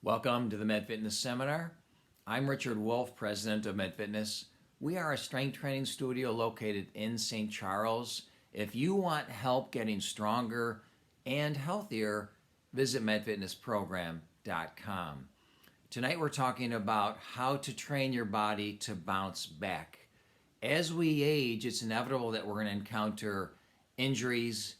Welcome to the MedFitness Seminar. I'm Richard Wolff, president of MedFitness. We are a strength training studio located in St. Charles. If you want help getting stronger and healthier, visit medfitnessprogram.com. Tonight we're talking about how to train your body to bounce back. As we age, it's inevitable that we're going to encounter injuries.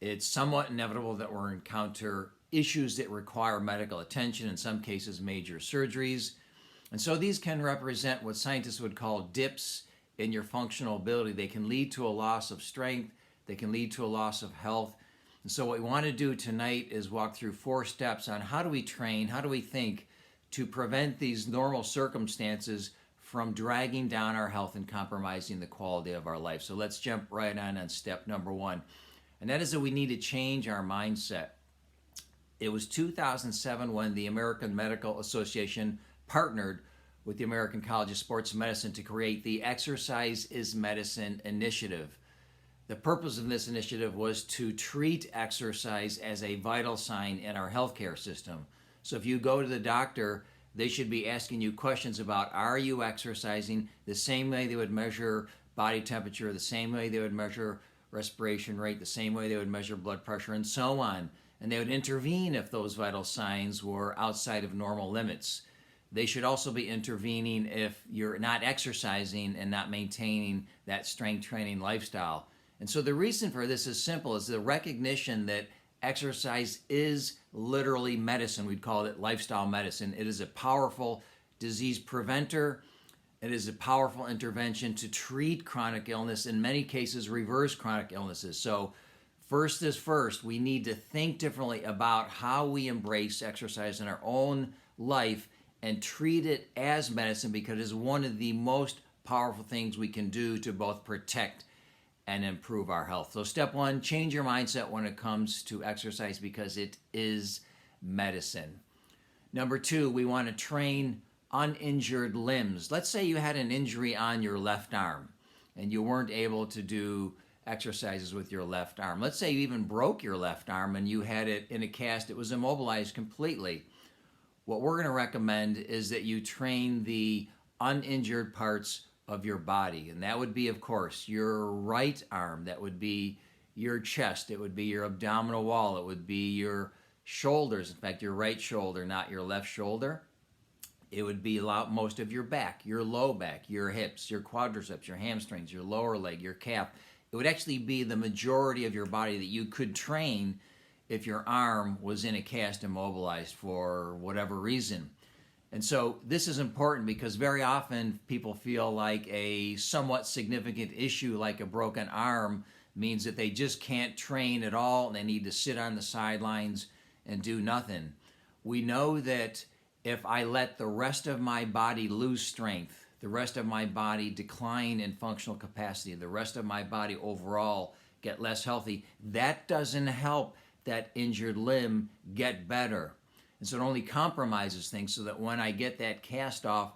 It's somewhat inevitable that we're going to encounter issues that require medical attention, in some cases major surgeries. And so these can represent what scientists would call dips in your functional ability. They can lead to a loss of strength. They can lead to a loss of health. And so what we want to do tonight is walk through 4 steps on how do we train, how do we think to prevent these normal circumstances from dragging down our health and compromising the quality of our life. So let's jump right on step number 1. And that is that we need to change our mindset. It was 2007 when the American Medical Association partnered with the American College of Sports Medicine to create the Exercise is Medicine initiative. The purpose of this initiative was to treat exercise as a vital sign in our healthcare system. So if you go to the doctor, they should be asking you questions about, are you exercising, the same way they would measure body temperature, the same way they would measure respiration rate, the same way they would measure blood pressure, and so on. And they would intervene if those vital signs were outside of normal limits. They should also be intervening if you're not exercising and not maintaining that strength training lifestyle. And so the reason for this is simple, is the recognition that exercise is literally medicine. We'd call it lifestyle medicine. It is a powerful disease preventer. It is a powerful intervention to treat chronic illness, in many cases reverse chronic illnesses. So first is first, we need to think differently about how we embrace exercise in our own life and treat it as medicine, because it is one of the most powerful things we can do to both protect and improve our health. So step 1, change your mindset when it comes to exercise, because it is medicine. Number 2, we want to train uninjured limbs. Let's say you had an injury on your left arm and you weren't able to do exercises with your left arm. Let's say you even broke your left arm and you had it in a cast, it was immobilized completely. What we're going to recommend is that you train the uninjured parts of your body. And that would be, of course, your right arm. That would be your chest. It would be your abdominal wall. It would be your shoulders. In fact, your right shoulder, not your left shoulder. It would be most of your back, your low back, your hips, your quadriceps, your hamstrings, your lower leg, your calf. It would actually be the majority of your body that you could train if your arm was in a cast immobilized for whatever reason. And so this is important because very often people feel like a somewhat significant issue like a broken arm means that they just can't train at all and they need to sit on the sidelines and do nothing. We know that if I let the rest of my body lose strength, the rest of my body decline in functional capacity, the rest of my body overall get less healthy, that doesn't help that injured limb get better. And so it only compromises things, so that when I get that cast off,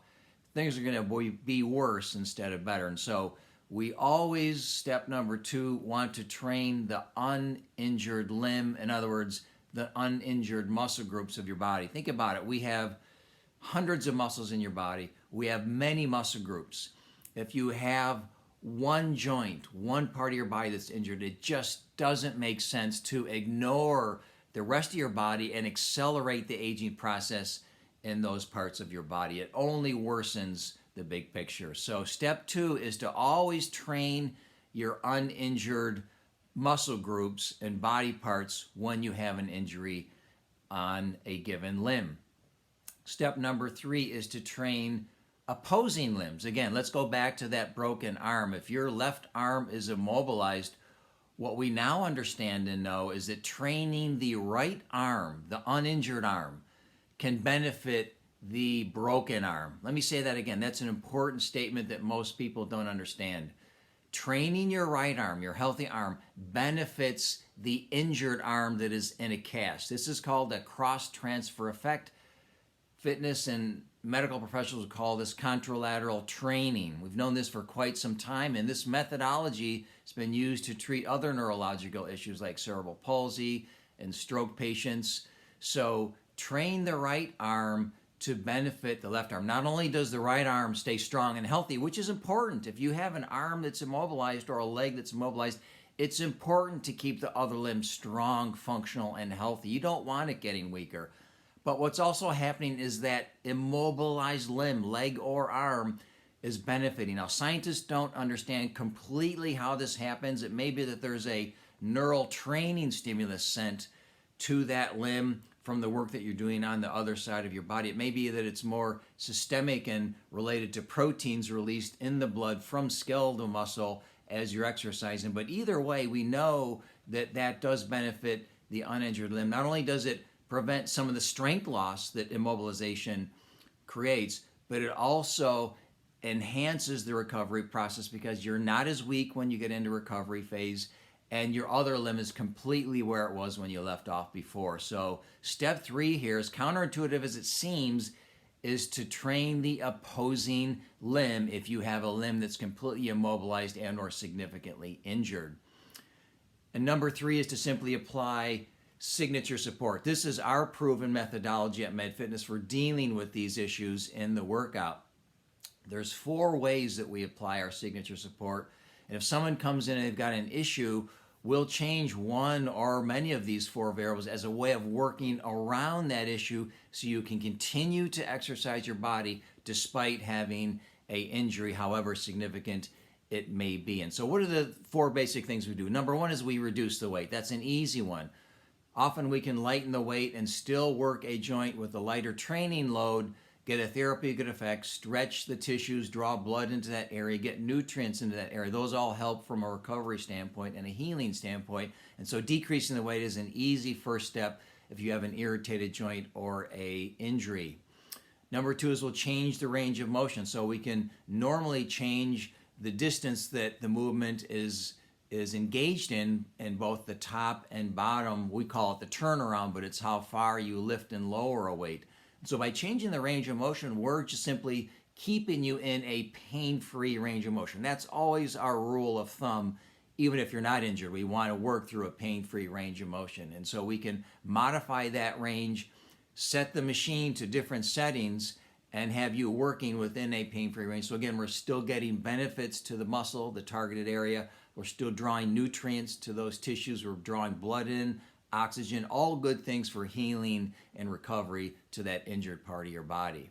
things are going to be worse instead of better. And so we always, step number 2, want to train the uninjured limb. In other words, the uninjured muscle groups of your body. Think about it. We have hundreds of muscles in your body. We have many muscle groups. If you have one joint, one part of your body that's injured, it just doesn't make sense to ignore the rest of your body and accelerate the aging process in those parts of your body. It only worsens the big picture. So step 2 is to always train your uninjured muscle groups and body parts when you have an injury on a given limb. Step number 3 is to train opposing limbs. Again, let's go back to that broken arm. If your left arm is immobilized, what we now understand and know is that training the right arm, the uninjured arm, can benefit the broken arm. Let me say that again. That's an important statement that most people don't understand. Training your right arm, your healthy arm, benefits the injured arm that is in a cast. This is called a cross-transfer effect. Fitness and medical professionals call this contralateral training. We've known this for quite some time, and this methodology has been used to treat other neurological issues like cerebral palsy and stroke patients. So train the right arm to benefit the left arm. Not only does the right arm stay strong and healthy, which is important. If you have an arm that's immobilized or a leg that's immobilized, it's important to keep the other limb strong, functional, and healthy. You don't want it getting weaker. But what's also happening is that immobilized limb, leg or arm, is benefiting. Now, scientists don't understand completely how this happens. It may be that there's a neural training stimulus sent to that limb from the work that you're doing on the other side of your body. It may be that it's more systemic and related to proteins released in the blood from skeletal muscle as you're exercising. But either way, we know that that does benefit the uninjured limb. Not only does it prevent some of the strength loss that immobilization creates, but it also enhances the recovery process because you're not as weak when you get into recovery phase, and your other limb is completely where it was when you left off before. So step 3 here, as counterintuitive as it seems, is to train the opposing limb if you have a limb that's completely immobilized and or significantly injured. And number 3 is to simply apply signature support. This is our proven methodology at MedFitness for dealing with these issues in the workout. There's 4 ways that we apply our signature support. And if someone comes in and they've got an issue, we'll change one or many of these 4 variables as a way of working around that issue so you can continue to exercise your body despite having an injury, however significant it may be. And so what are the 4 basic things we do? Number 1 is we reduce the weight. That's an easy one. Often we can lighten the weight and still work a joint with a lighter training load, get a therapeutic effect, stretch the tissues, draw blood into that area, get nutrients into that area. Those all help from a recovery standpoint and a healing standpoint. And so decreasing the weight is an easy first step if you have an irritated joint or a injury. Number 2 is we'll change the range of motion. So we can normally change the distance that the movement is engaged in both the top and bottom. We call it the turnaround, but it's how far you lift and lower a weight. So by changing the range of motion, we're just simply keeping you in a pain-free range of motion. That's always our rule of thumb. Even if you're not injured, we want to work through a pain-free range of motion. And so we can modify that range, set the machine to different settings, and have you working within a pain-free range. So again, we're still getting benefits to the muscle, the targeted area. We're still drawing nutrients to those tissues. We're drawing blood in, oxygen, all good things for healing and recovery to that injured part of your body.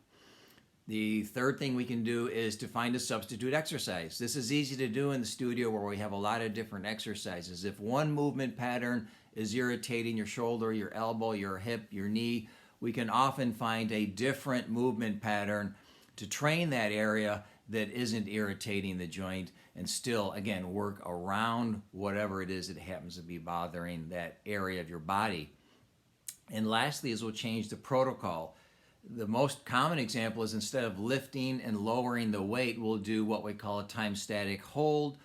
The third thing we can do is to find a substitute exercise. This is easy to do in the studio where we have a lot of different exercises. If one movement pattern is irritating your shoulder, your elbow, your hip, your knee, we can often find a different movement pattern to train that area that isn't irritating the joint and still, again, work around whatever it is that happens to be bothering that area of your body. And lastly is we'll change the protocol. The most common example is instead of lifting and lowering the weight, we'll do what we call a time static hold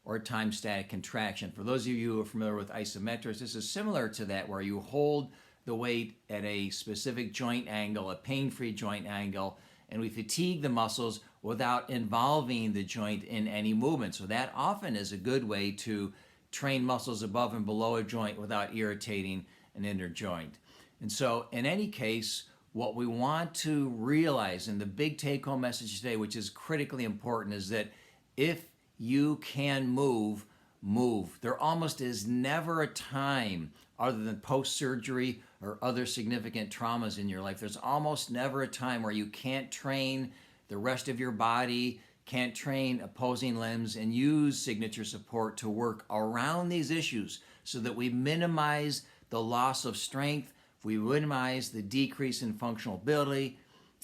or time static contraction. For those of you who are familiar with isometrics, this is similar to that where you hold the weight at a specific joint angle, a pain-free joint angle, and we fatigue the muscles without involving the joint in any movement. So that often is a good way to train muscles above and below a joint without irritating an inner joint. And so in any case, what we want to realize, and the big take-home message today, which is critically important, is that if you can move, move. There almost is never a time other than post-surgery or other significant traumas in your life. There's almost never a time where you can't train the rest of your body, can't train opposing limbs, and use signature support to work around these issues so that we minimize the loss of strength, we minimize the decrease in functional ability,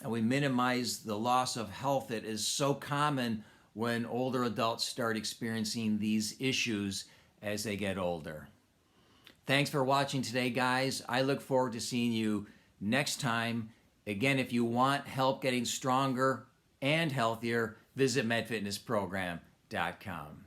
and we minimize the loss of health that is so common when older adults start experiencing these issues as they get older. Thanks for watching today, guys. I look forward to seeing you next time. Again, if you want help getting stronger and healthier, visit medfitnessprogram.com.